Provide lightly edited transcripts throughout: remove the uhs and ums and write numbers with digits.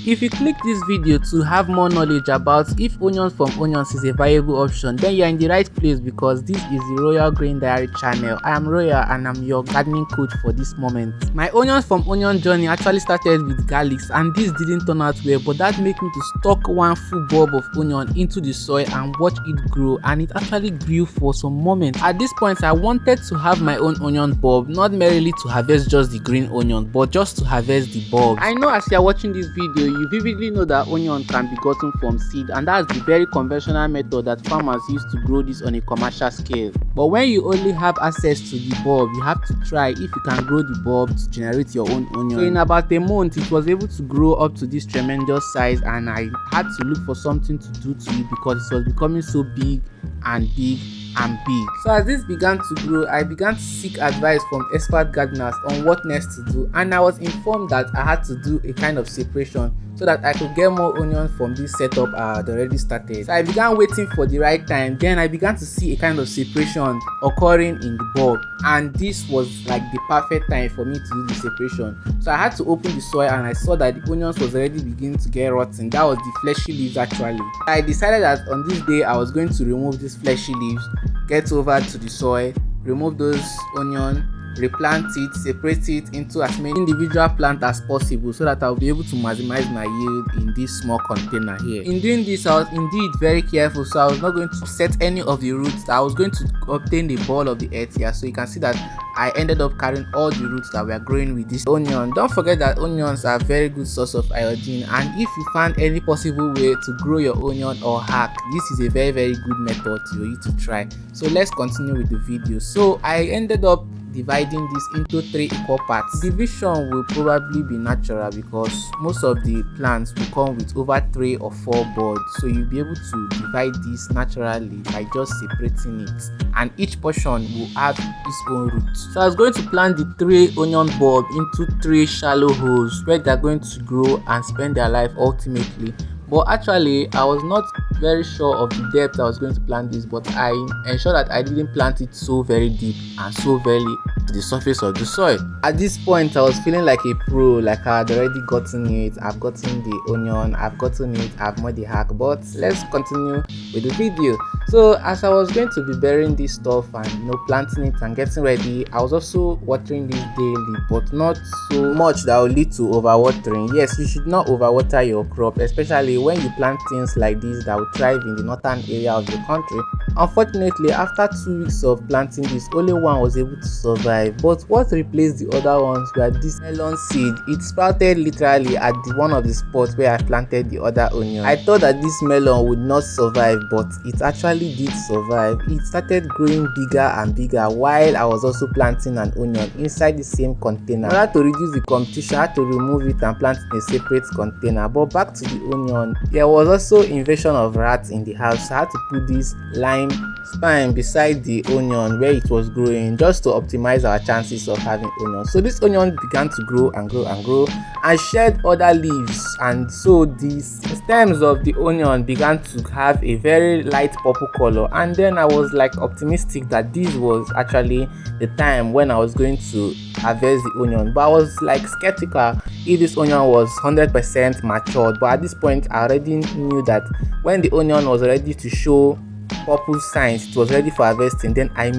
If you click this video to have more knowledge about if onions from onions is a viable option, then you are in the right place because this is the Royal Green Diary channel. I am Royal and I'm your gardening coach for this moment. My onions from onion journey actually started with garlics, and this didn't turn out well, but that made me to stock one full bulb of onion into the soil and watch it grow, and it actually grew for some moments. At this point, I wanted to have my own onion bulb, not merely to harvest just the green onion, but just to harvest the bulb. I know as you are watching this video, you vividly know that onion can be gotten from seed, and that's the very conventional method that farmers use to grow this on a commercial scale. But when you only have access to the bulb, you have to try if you can grow the bulb to generate your own onion. So in about a month, it was able to grow up to this tremendous size, and I had to look for something to do to it because it was becoming so big and big and big. So as this began to grow, I began to seek advice from expert gardeners on what next to do, and I was informed that I had to do a kind of separation so that I could get more onions from this setup I had already started. So I began waiting for the right time. Then I began to see a kind of separation occurring in the bulb, and this was like the perfect time for me to do the separation. So I had to open the soil, and I saw that the onions was already beginning to get rotten. That was the fleshy leaves actually. I decided that on this day I was going to remove these fleshy leaves, get over to the soil, remove those onions, replant it, separate it into as many individual plants as possible so that I'll be able to maximize my yield in this small container here. In doing this, I was indeed very careful, so I was not going to set any of the roots. I was going to obtain the ball of the earth here, so you can see that I ended up carrying all the roots that were growing with this onion. Don't forget that onions are a very good source of iodine, and if you find any possible way to grow your onion or hack, this is a very good method for you to try. So let's continue with the video. So I ended up dividing this into 3 equal parts. Division will probably be natural because most of the plants will come with over 3 or 4 buds, so you'll be able to divide this naturally by just separating it, and each portion will have its own root. So I was going to plant the 3 onion bulb into 3 shallow holes where they're going to grow and spend their life ultimately. But actually, I was not very sure of the depth I was going to plant this, but I ensured that I didn't plant it so very deep and so very to the surface of the soil. At this point, I was feeling like a pro, like I had already gotten it. I've gotten the onion, I've gotten it, I've made the hack. But let's continue with the video. So as I was going to be burying this stuff and planting it and getting ready, I was also watering this daily, but not so much that will lead to overwatering. Yes, you should not overwater your crop, especially when you plant things like this that will thrive in the northern area of the country. Unfortunately, after 2 weeks of planting this, only one was able to survive. But what replaced the other ones were this melon seed. It sprouted literally at one of the spots where I planted the other onion. I thought that this melon would not survive, but it actually did survive. It started growing bigger and bigger while I was also planting an onion inside the same container. In order to reduce the competition, I had to remove it and plant it in a separate container. But back to the onion, there was also invasion of rats in the house, so I had to put this lime spine beside the onion where it was growing just to optimize our chances of having onion. So this onion began to grow and grow and grow and shed other leaves, and so the stems of the onion began to have a very light purple color. And then I was like optimistic that this was actually the time when I was going to harvest the onion, but I was like skeptical if this onion was 100% matured. But at this point, I already knew that when the onion was ready to show purple signs, it was ready for harvesting. Then I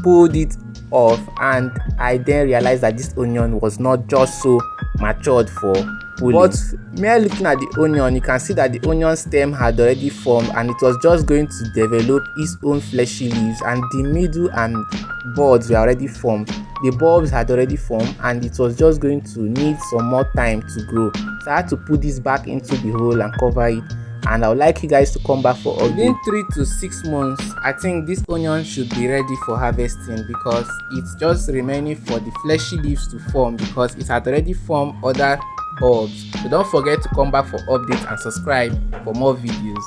pulled it off, and I then realized that this onion was not just so matured for pulling. But mere looking at the onion, you can see that the onion stem had already formed, and it was just going to develop its own fleshy leaves, and the middle and buds were already formed. The bulbs had already formed, and it was just going to need some more time to grow. So I had to put this back into the hole and cover it, and I would like you guys to come back for update. Within 3 to 6 months, I think this onion should be ready for harvesting because it's just remaining for the fleshy leaves to form because it had already formed other bulbs. So don't forget to come back for updates and subscribe for more videos.